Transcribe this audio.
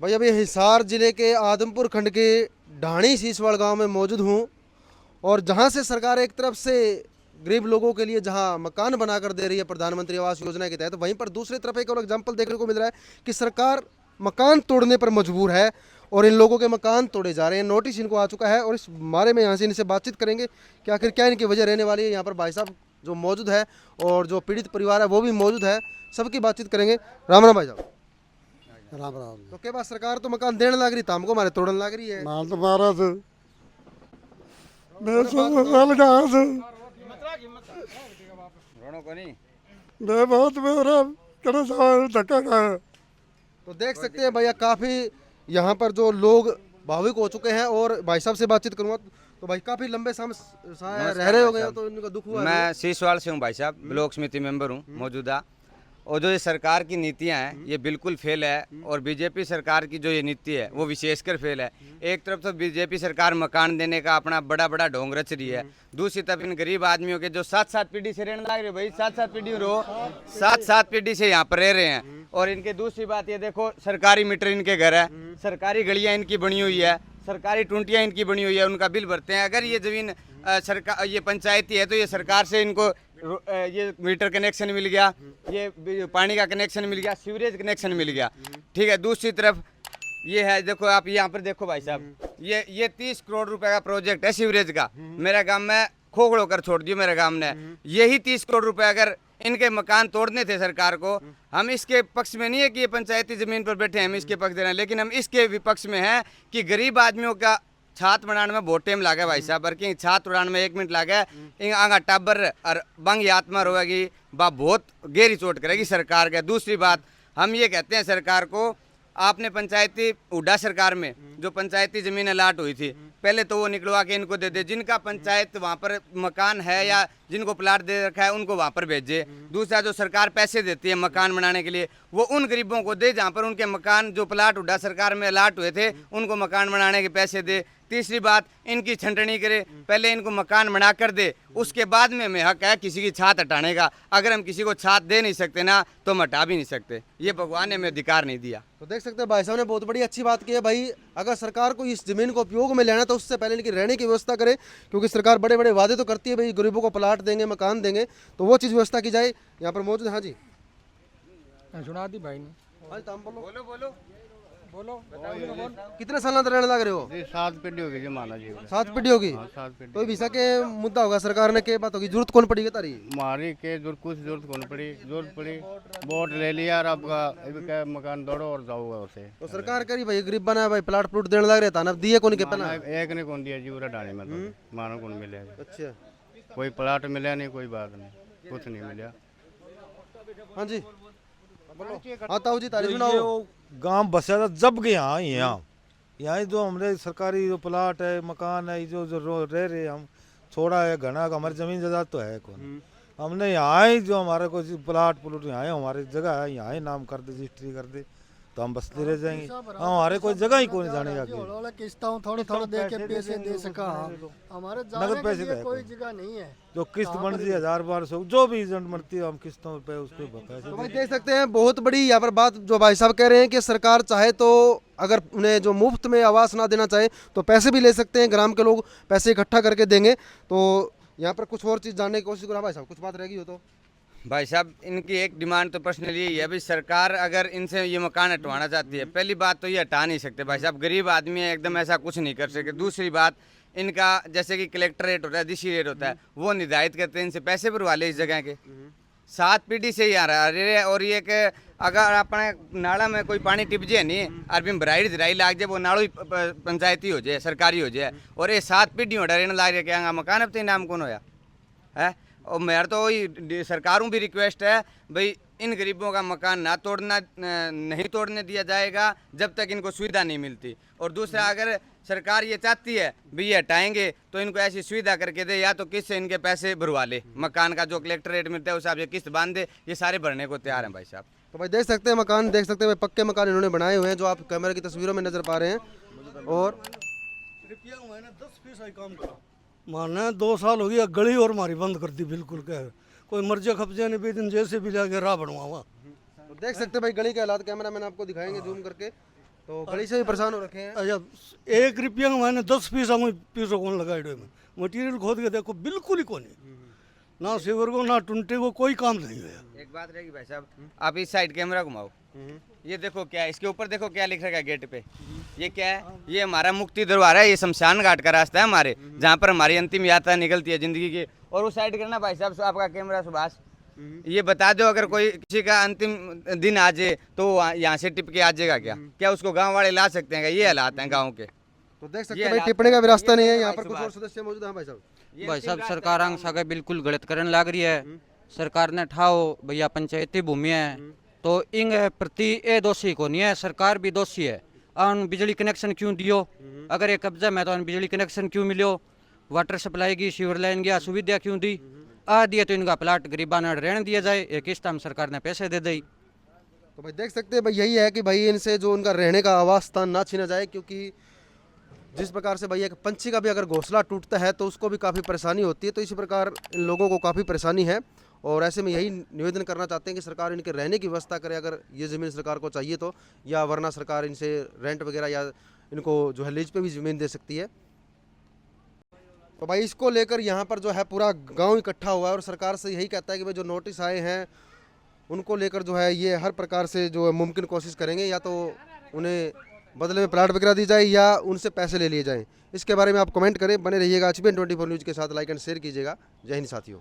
भाई अभी हिसार जिले के आदमपुर खंड के ढाणी सीसवाड़ गांव में मौजूद हूं और जहां से सरकार एक तरफ से गरीब लोगों के लिए जहां मकान बनाकर दे रही है प्रधानमंत्री आवास योजना के तहत, वहीं पर दूसरी तरफ एक और एग्जाम्पल देखने को मिल रहा है कि सरकार मकान तोड़ने पर मजबूर है और इन लोगों के मकान तोड़े जा रहे हैं। नोटिस इनको आ चुका है और इस बारे में यहाँ से इनसे बातचीत करेंगे कि आखिर क्या इनकी वजह रहने वाली है। यहाँ पर भाई साहब जो मौजूद है और जो पीड़ित परिवार है वो भी मौजूद है, सबकी बातचीत करेंगे। राम राम भाई साहब। राम राम। तो क्या बात, सरकार तो मकान देने लग रही था, हमको हमारे तोड़ने लग रही है। माल तो मारा से बहुत मेरा धक्का खाया। तो देख सकते हैं भैया, काफ़ी यहाँ पर जो लोग भावुक हो चुके हैं और भाई साहब से बातचीत करूँगा तो भाई काफ़ी लंबे समय रह रहे हो गए तो इनका दुख हुआ। मैं सीसवाड़ से हूँ भाई साहब, ब्लॉक समिति मेंबर हूँ मौजूदा। और जो ये सरकार की नीतियां हैं ये बिल्कुल फेल है और बीजेपी सरकार की जो ये नीति है वो विशेषकर फेल है। एक तरफ तो बीजेपी सरकार मकान देने का अपना बड़ा बड़ा ढोंग रच रही है, दूसरी तरफ इन गरीब आदमियों के जो 7-7 पीढ़ी से रहने लग रहे भाई, 7-7 पीढ़ी रो 7-7 पीढ़ी से यहाँ पर रह रहे हैं। और इनके दूसरी बात ये देखो, सरकारी मीटर इनके घर है, सरकारी गलियाँ इनकी बनी हुई है, सरकारी टूंटियाँ इनकी बनी हुई है, उनका बिल भरते हैं। अगर ये ज़मीन सरकार ये पंचायती है तो ये सरकार से इनको ये मीटर कनेक्शन मिल गया, ये पानी का कनेक्शन मिल गया, सीवरेज कनेक्शन मिल गया, ठीक है। दूसरी तरफ ये है, देखो आप यहाँ पर देखो भाई साहब, ये 30 करोड़ रुपए का प्रोजेक्ट है सीवरेज का। मेरा गांव में खोखड़ो कर छोड़ दियो, मेरे गांव ने यही 30 करोड़ रुपए अगर इनके मकान तोड़ने थे सरकार को, हम इसके पक्ष में नहीं है कि ये पंचायती जमीन पर बैठे हम इसके पक्ष दे रहे हैं, लेकिन हम इसके विपक्ष में हैं कि गरीब आदमियों का छात बनाने में बहुत टाइम लगा भाई साहब। बल्कि छात उड़ाने में 1 मिनट लगा, आगा टाबर और बंग आत्मा रोएगी बा बहुत गहरी चोट करेगी सरकार के। दूसरी बात, हम ये कहते हैं सरकार को, आपने पंचायती हुड्डा सरकार में जो पंचायती जमीन अलाट हुई थी पहले तो वो निकलवा के इनको दे दे, जिनका पंचायत वहाँ पर मकान है या जिनको प्लाट दे रखा है उनको वहाँ पर भेजे। दूसरा, जो सरकार पैसे देती है मकान बनाने के लिए वो उन गरीबों को दे जहाँ पर उनके मकान जो प्लाट हुड्डा सरकार में अलाट हुए थे उनको मकान बनाने के पैसे दे। तीसरी बात, इनकी छंटनी करे, पहले इनको मकान बना कर दे, उसके बाद में हमें हक है किसी की छात हटाने का। अगर हम किसी को छात दे नहीं सकते ना तो हम हटा भी नहीं सकते, ये भगवान ने हमें अधिकार नहीं दिया। तो देख सकते हैं भाई साहब ने बहुत बड़ी अच्छी बात की है। भाई अगर सरकार को इस जमीन को उपयोग में लेना तो उससे पहले इनकी रहने की व्यवस्था करे, क्योंकि सरकार बड़े बड़े वादे तो करती है भाई गरीबों को प्लाट देंगे मकान देंगे, तो वो चीज़ व्यवस्था की जाए। यहाँ पर मौजूद। हाँ जी, सुना दी भाई ने। हाँ जी, बोलो बोलो बोलो बोलो। कितने साल से रहने लग रहे हो? जी 7 पीढ़ी होगी जी, माना जी 7 पीढ़ी होगी। 7 पीढ़ी। तो वीसा के मुद्दा होगा, सरकार ने के बात होगी, जरूरत कौन पड़ी तारी मारी के कुछ जरूरत कौन पड़ी, जरूरत पड़ी वोट ले लिया और आपका क्या मकान दौड़ो और जाओगे उसे। तो सरकार करी भाई गरीब बना भाई प्लाट प्लूट देने लग रहे था ना, दिए कौन के पहला एक ने कौन दिया जी पूरा ढाणी में, तो मानो कौन मिले। अच्छा, कोई प्लाट मिला नहीं, कोई बात नहीं, कुछ नहीं मिला। हाँ जी हाँ ताऊ जी तारी सुनाओ। गांव बसा था जब के यहाँ जो हमारे सरकारी जो प्लाट है मकान है जो रह रहे हम छोड़ा है घना, हमारी जमीन जायदाद तो है कौन। हमने यहाँ ही जो हमारा कोई प्लाट प्लूट यहाँ ही हमारी जगह है, यहाँ ही नाम कर दे रजिस्ट्री कर दे तो हम बसते रह जाएंगे। हमारे कोई जगह ही कौन जाने आगे, किस्ता थोड़े थोड़े दे के पैसे दे सका, हमारे नगद पैसे जाने के लिए कोई जगह नहीं है। जो किस्त बन जी 1000-1200 जो भी एजेंट बनती है हम किस्तों पे उस पर पैसे। तो भाई देख सकते हैं बहुत बड़ी यहाँ पर बात जो भाई साहब कह रहे हैं कि सरकार चाहे तो अगर उन्हें जो मुफ्त में आवास ना देना चाहे तो पैसे भी ले सकते हैं, ग्राम के लोग पैसे इकट्ठा करके देंगे। तो यहाँ पर कुछ और चीज़ जानने की कोशिश करा भाई साहब, कुछ बात रहेगी हो तो। भाई साहब, इनकी एक डिमांड तो पर्सनली यही है भाई, सरकार अगर इनसे ये मकान हटवाना चाहती है, पहली बात तो ये हटा नहीं सकते भाई साहब, गरीब आदमी है एकदम ऐसा कुछ नहीं कर सकते। दूसरी बात, इनका जैसे कि कलेक्टर रेट होता है, डीसी रेट होता है, वो निर्धारित करते हैं, इनसे पैसे भरवा ले इस जगह के। 7 पीढ़ी से ही आ रहा है। और ये कि अगर अपने नाला में कोई पानी टिप जाए नहीं और भी भराई धराई लाग जाए वो नाड़ो ही पंचायती हो जाए, सरकारी हो जाए, और ये 7 पीढ़ी हो रहने लाग रहे क्या मकान अब तो नाम कौन होया है। और मेरा तो वही सरकारों भी रिक्वेस्ट है भाई, इन गरीबों का मकान नहीं तोड़ने दिया जाएगा जब तक इनको सुविधा नहीं मिलती। और दूसरा, अगर सरकार ये चाहती है भाई ये हटाएंगे तो इनको ऐसी सुविधा करके दे, या तो किस्त से इनके पैसे भरवा ले, मकान का जो कलेक्टर रेट मिलता है उस हिसाब से किस्त बांध दे, ये सारे भरने को तैयार हैं भाई साहब। तो भाई देख सकते हैं मकान, देख सकते हैं पक्के मकान इन्होंने बनाए हुए हैं जो आप कैमरे की तस्वीरों में नजर पा रहे हैं। और माने 2 साल हो गया, गली और हमारी बंद कर दी बिल्कुल। क्या कोई मर्जी कब्जे ने भी दिन जैसे भी जाके राह बनवावा। तो देख सकते हैं भाई गली के हालात, कैमरा मैन आपको दिखाएंगे जूम करके। तो गली से भी परेशान हो रखे हैं। अच्छा 1 रुपया में मैंने 10 पैसा में पैसा कौन लगाए में मटीरियल खोद के देखो बिल्कुल ही कौन ना सेवर को ना टुंटे को कोई काम नहीं है। एक बात रहेगी भाई साहब, आप इस साइड कैमरा घुमाओ, ये देखो क्या है, इसके ऊपर देखो क्या लिख रखा है गेट पे, ये क्या है, ये हमारा मुक्ति दरबार है, ये शमशान घाट का रास्ता है हमारे, जहाँ पर हमारी अंतिम यात्रा निकलती है जिंदगी की। और उस साइड करना भाई साहब आपका कैमरा सुभाष, ये बता दो अगर कोई किसी का अंतिम दिन आ जाए तो यहाँ से टिप के आ जाएगा क्या? क्या उसको गाँव वाले ला सकते हैं? ये हालात हैं गाँव के। तो देख सकते हैं भाई टिप्पणी का भी रास्ता नहीं है। यहाँ पर कुछ और सदस्य मौजूद हैं भाई साहब। भाई साहब सरकार अंग सगा बिल्कुल गलत करने लग रही है। सरकार ने ठाओ भैया पंचायती भूमि है तो इंग प्रति ए दोषी को नहीं है, सरकार भी दोषी है। अन बिजली कनेक्शन क्यों दियो? अगर ये कब्जा में तो अन बिजली कनेक्शन क्यों मिलो? वाटर सप्लाई की सीवर लाइन की सुविधा क्यों दी? आ दिए तो इनका प्लाट गरीबा ने रहने दिया जाए, एक किस्त हम सरकार ने पैसे दे दी। तो भाई देख सकते हैं भाई यही है कि भाई इनसे जो उनका रहने का आवास स्थान ना छीना जाए, क्योंकि जिस प्रकार से भाई एक पंछी का भी अगर घोंसला टूटता है तो उसको भी काफ़ी परेशानी होती है। तो इसी प्रकार इन लोगों को काफ़ी परेशानी है और ऐसे में यही निवेदन करना चाहते हैं कि सरकार इनके रहने की व्यवस्था करे अगर ये ज़मीन सरकार को चाहिए तो, या वरना सरकार इनसे रेंट वगैरह या इनको जो है लीज पे भी ज़मीन दे सकती है। तो भाई इसको लेकर यहाँ पर जो है पूरा गांव इकट्ठा हुआ है और सरकार से यही कहता है कि भाई जो नोटिस आए हैं उनको लेकर जो है ये हर प्रकार से जो है मुमकिन कोशिश करेंगे, या तो उन्हें बदले में प्लाट वगैरह दी जाए या उनसे पैसे ले लिए जाएं। इसके बारे में आप कमेंट करें। बने रहिएगा HBN 24 न्यूज़ के साथ, लाइक एंड शेयर कीजिएगा। जय हिंद साथियों।